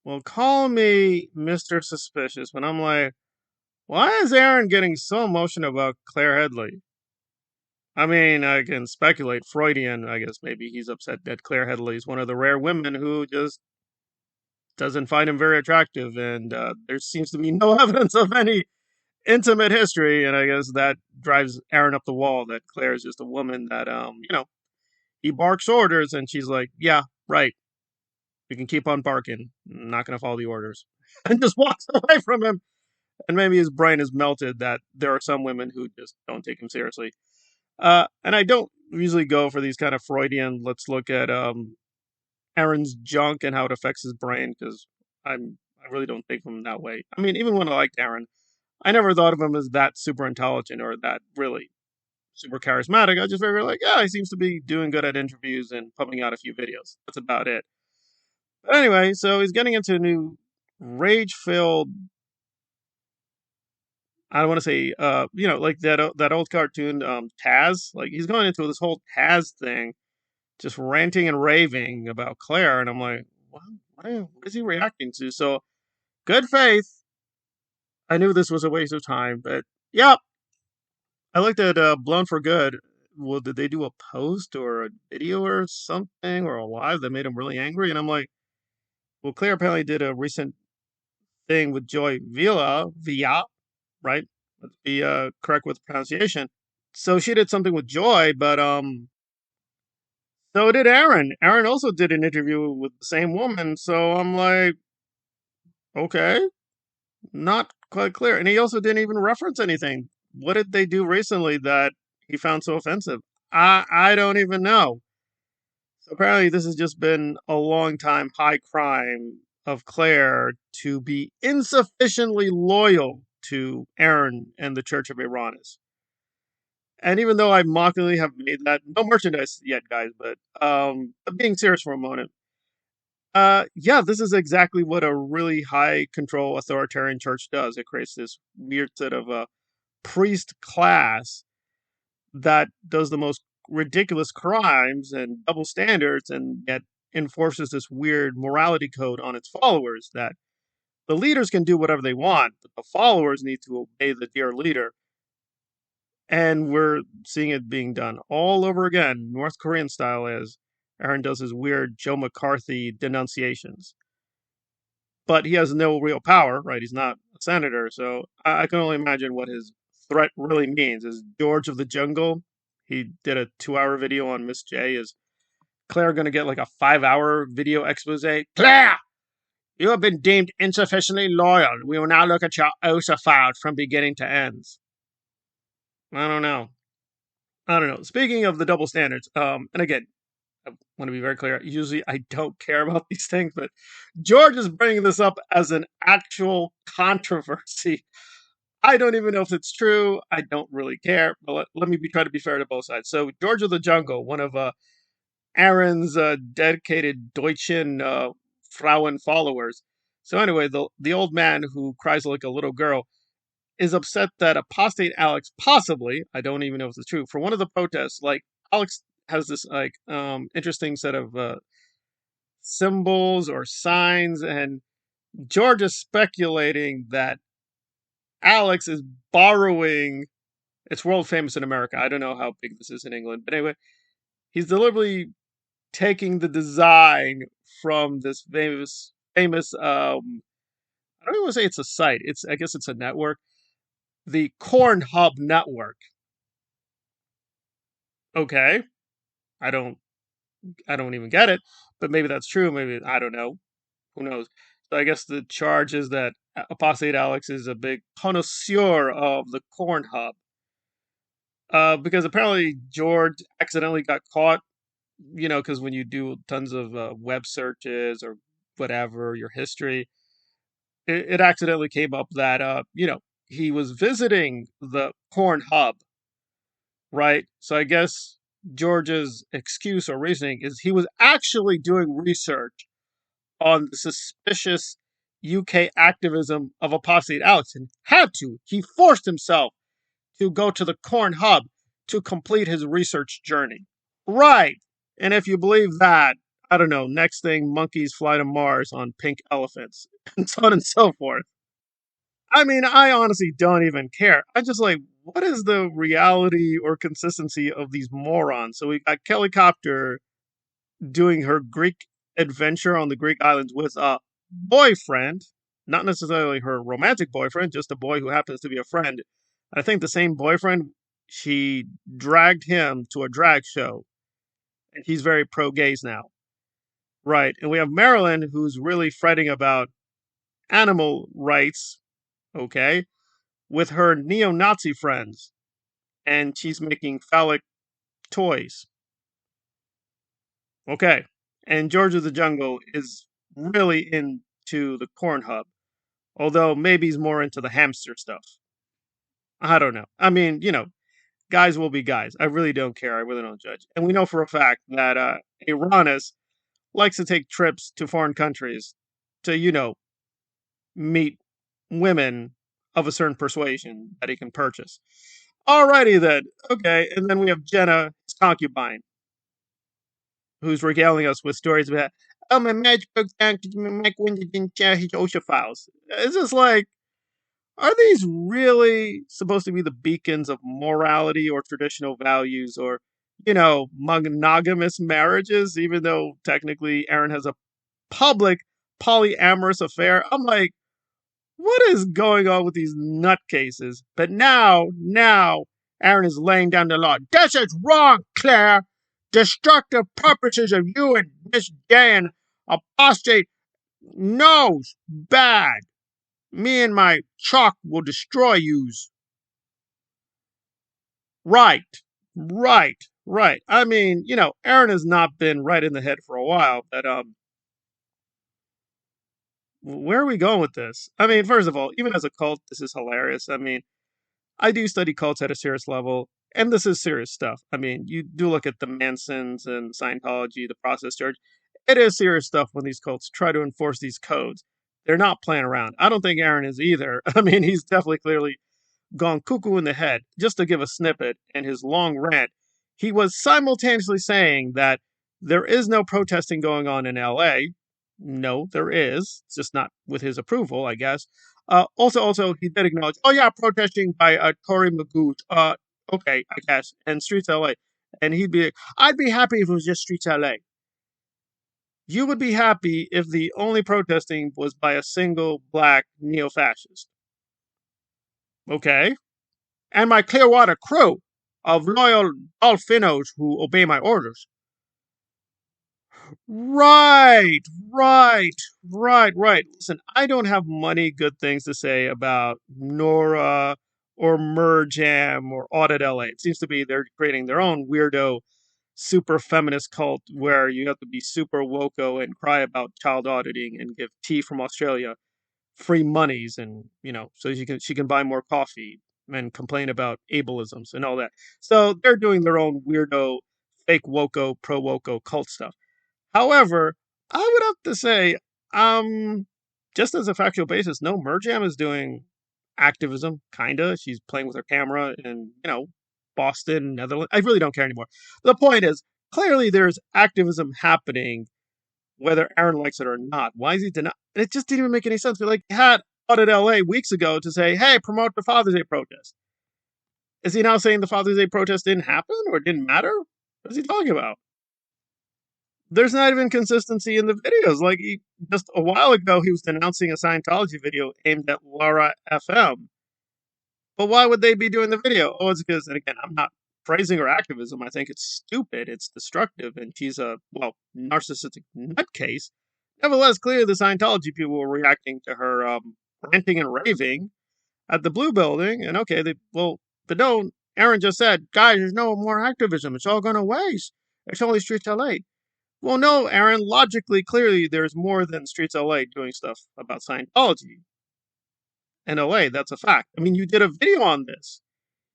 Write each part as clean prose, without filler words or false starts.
Well, call me Mr. Suspicious, but I'm like, why is Aaron getting so emotional about Claire Headley? I mean, I can speculate Freudian. I guess maybe he's upset that Claire Headley is one of the rare women who just doesn't find him very attractive, and there seems to be no evidence of any intimate history. And I guess that drives Aaron up the wall that Claire is just a woman that, he barks orders, and she's like, "Yeah, right. You can keep on barking. I'm not going to follow the orders," and just walks away from him. And maybe his brain is melted that there are some women who just don't take him seriously. And I don't usually go for these kind of Freudian. Let's look at Aaron's junk and how it affects his brain because I really don't think of him that way. I mean, even when I liked Aaron, I never thought of him as that super intelligent or that really super charismatic. I just figured like, yeah, he seems to be doing good at interviews and pumping out a few videos. That's about it. But anyway, so he's getting into a new rage-filled. I don't want to say, like that old cartoon, Taz. Like he's going into this whole Taz thing, just ranting and raving about Claire, and I'm like, what is he reacting to? So good faith. I knew this was a waste of time, but yeah, I looked at Blown for Good. Well, did they do a post or a video or something or a live that made him really angry? And I'm like, well, Claire apparently did a recent thing with Joy Villa, right? Let's be correct with pronunciation. So she did something with Joy, but so did Aaron. Aaron also did an interview with the same woman. So I'm like, okay, not quite clear. And he also didn't even reference anything. What did they do recently that he found so offensive? I don't even know. So apparently this has just been a long time high crime of Claire to be insufficiently loyal to Aaron and the Church of Uranus. And even though I mockingly have made that, no merchandise yet, guys, but being serious for a moment, yeah, this is exactly what a really high control authoritarian church does. It creates this weird sort of priest class that does the most ridiculous crimes and double standards and yet enforces this weird morality code on its followers that the leaders can do whatever they want, but the followers need to obey the dear leader. And we're seeing it being done all over again, North Korean style, as Aaron does his weird Joe McCarthy denunciations. But he has no real power, right? He's not a senator, so I can only imagine what his threat really means. Is George of the Jungle? He did a 2-hour video on Miss J. Is Claire going to get like a 5-hour video expose? Claire, you have been deemed insufficiently loyal. We will now look at your OSA file from beginning to end. I don't know. I don't know. Speaking of the double standards, and again, I want to be very clear. Usually, I don't care about these things, but George is bringing this up as an actual controversy. I don't even know if it's true. I don't really care. But let me try to be fair to both sides. So, George of the Jungle, one of Aaron's dedicated Deutschen Frauen followers. So, anyway, the old man who cries like a little girl is upset that apostate Alex possibly, I don't even know if it's true, for one of the protests, like Alex has this like interesting set of symbols or signs, and George is speculating that Alex is borrowing. It's world famous in America. I don't know how big this is in England, but anyway, he's deliberately taking the design from this famous. I don't even want to say it's a site. I guess it's a network, the Corn Hub network. Okay, I don't I don't even get it, but maybe that's true. Maybe I don't know. Who knows? So I guess the charge is that Apostate Alex is a big connoisseur of the corn hub. Because apparently George accidentally got caught, because when you do tons of web searches or whatever, your history, it accidentally came up that, he was visiting the corn hub, right? So I guess George's excuse or reasoning is he was actually doing research on the suspicious UK activism of apostate Alex and had to. He forced himself to go to the Corn Hub to complete his research journey. Right. And if you believe that, I don't know, next thing, monkeys fly to Mars on pink elephants, and so on and so forth. I mean, I honestly don't even care. I just like, what is the reality or consistency of these morons? So we got Kelly Copter doing her Greek adventure on the Greek islands with a boyfriend, not necessarily her romantic boyfriend, just a boy who happens to be a friend. I think the same boyfriend, she dragged him to a drag show, and he's very pro gays now. Right. And we have Marilyn, who's really fretting about animal rights, okay, with her neo Nazi friends, and she's making phallic toys. Okay. And George of the Jungle is really into the corn hub, although maybe he's more into the hamster stuff. I don't know. I mean, guys will be guys. I really don't care. I really don't judge. And we know for a fact that Uranus likes to take trips to foreign countries to, meet women of a certain persuasion that he can purchase. Alrighty then. Okay. And then we have Jenna, his concubine, who's regaling us with stories about, oh, my marriage broke down because Mike Winter didn't share his OSHA files. It's just like, are these really supposed to be the beacons of morality or traditional values or, monogamous marriages, even though technically Aaron has a public polyamorous affair? I'm like, what is going on with these nutcases? But now, Aaron is laying down the law. This is wrong, Claire. Destructive purposes of you and Miss Dan, apostate, knows bad. Me and my chalk will destroy yous. Right, right. I mean, Aaron has not been right in the head for a while, but where are we going with this? I mean, first of all, even as a cult, this is hilarious. I mean, I do study cults at a serious level, and this is serious stuff. I mean, you do look at the Mansons and Scientology, the process church. It is serious stuff when these cults try to enforce these codes. They're not playing around. I don't think Aaron is either. I mean, he's definitely clearly gone cuckoo in the head. Just to give a snippet in his long rant, he was simultaneously saying that there is no protesting going on in LA. No, there is. It's just not with his approval, I guess. Also, he did acknowledge, oh yeah, protesting by Tory Magoo. Okay, I guess, and Streets LA. And I'd be happy if it was just Streets LA. You would be happy if the only protesting was by a single black neo-fascist. Okay, and my Clearwater crew of loyal Dolphinos who obey my orders. Right, right, right. Listen, I don't have many good things to say about Nora or Merjam or Audit LA. It seems to be they're creating their own weirdo super feminist cult where you have to be super woko and cry about child auditing and give tea from Australia free monies and so she can buy more coffee and complain about ableisms and all that. So they're doing their own weirdo fake woko pro woko cult stuff. However, I would have to say, just as a factual basis, no, Merjam is doing activism, kinda. She's playing with her camera in, Boston, Netherlands. I really don't care anymore. The point is, clearly there's activism happening, whether Aaron likes it or not. Why is he denying? It just didn't even make any sense. We had Audit LA weeks ago to say, hey, promote the Father's Day protest. Is he now saying the Father's Day protest didn't happen or didn't matter? What is he talking about? There's not even consistency in the videos. Just a while ago, he was denouncing a Scientology video aimed at Laura FM. But why would they be doing the video? Oh, it's because, and again, I'm not praising her activism. I think it's stupid. It's destructive. And she's a, narcissistic nutcase. Nevertheless, clearly the Scientology people were reacting to her ranting and raving at the Blue Building. And okay, but no, Aaron just said, guys, there's no more activism. It's all going to waste. It's only Streets LA. Well, no, Aaron, logically, clearly, there's more than Streets LA doing stuff about Scientology in LA. That's a fact. I mean, you did a video on this.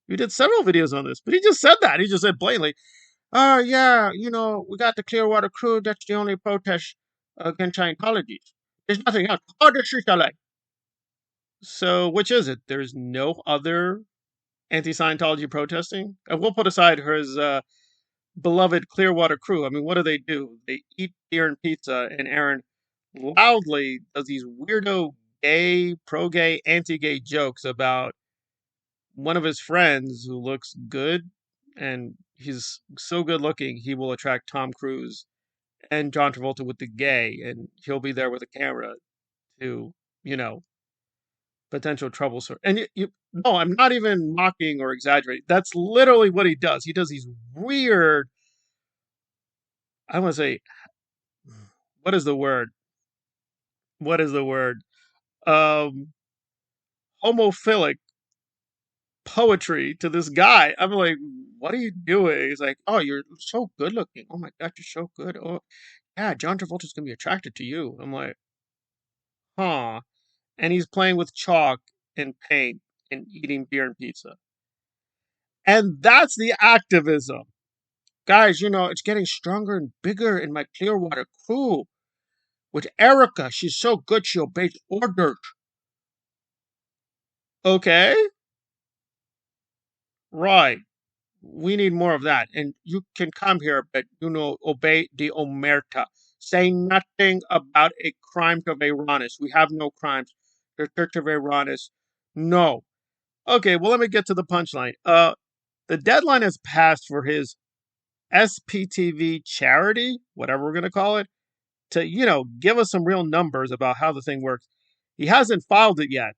You did several videos on this, but he just said that. He just said blatantly, oh, yeah, we got the Clearwater crew. That's the only protest against Scientology. There's nothing else. Oh, there's Streets LA. So, which is it? There's no other anti-Scientology protesting? And we'll put aside his beloved Clearwater crew. I mean, what do? They eat beer and pizza, and Aaron loudly does these weirdo gay, pro gay, anti gay jokes about one of his friends who looks good, and he's so good looking, he will attract Tom Cruise and John Travolta with the gay, and he'll be there with a camera to, you know, potential trouble. And no, I'm not even mocking or exaggerating. That's literally what he does. He does these weird, I want to say, what is the word? What is the word? Um, homophilic poetry to this guy. I'm like, what are you doing? He's like, oh, you're so good looking. Oh my God, you're so good. Oh, yeah, John Travolta's gonna be attracted to you. I'm like, huh. And he's playing with chalk and paint and eating beer and pizza. And that's the activism. Guys, it's getting stronger and bigger in my Clearwater crew. With Erica, she's so good she obeys orders. Okay, right. We need more of that. And you can come here, but obey the omerta. Say nothing about a crime of Iranus. We have no crimes. The Church of Iranus. No. Okay, well let me get to the punchline. The deadline has passed for his SPTV charity, whatever we're gonna call it, to, give us some real numbers about how the thing works. He hasn't filed it yet.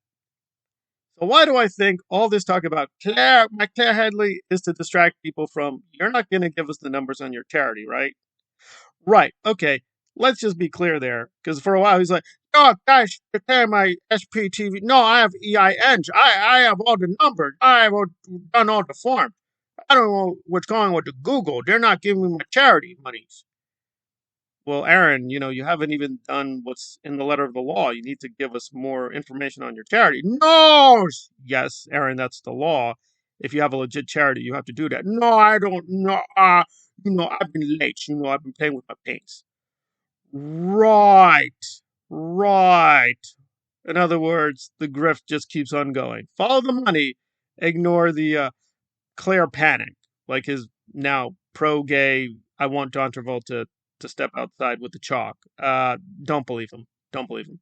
So why do I think all this talk about Claire Headley is to distract people from, you're not going to give us the numbers on your charity, right? Right. Okay. Let's just be clear there. Because for a while he's like, oh, gosh, declare my SPTV. No, I have EINs. I have all the numbers. I have done all the forms. I don't know what's going on with the Google. They're not giving me my charity monies. Well, Aaron, you haven't even done what's in the letter of the law. You need to give us more information on your charity. No! Yes, Aaron, that's the law. If you have a legit charity, you have to do that. No, I don't know. I've been late. I've been playing with my paints. Right. Right. In other words, the grift just keeps on going. Follow the money. Ignore the Claire panic. Like his now pro gay, I want John Travolta to step outside with the chalk. Don't believe him. Don't believe him.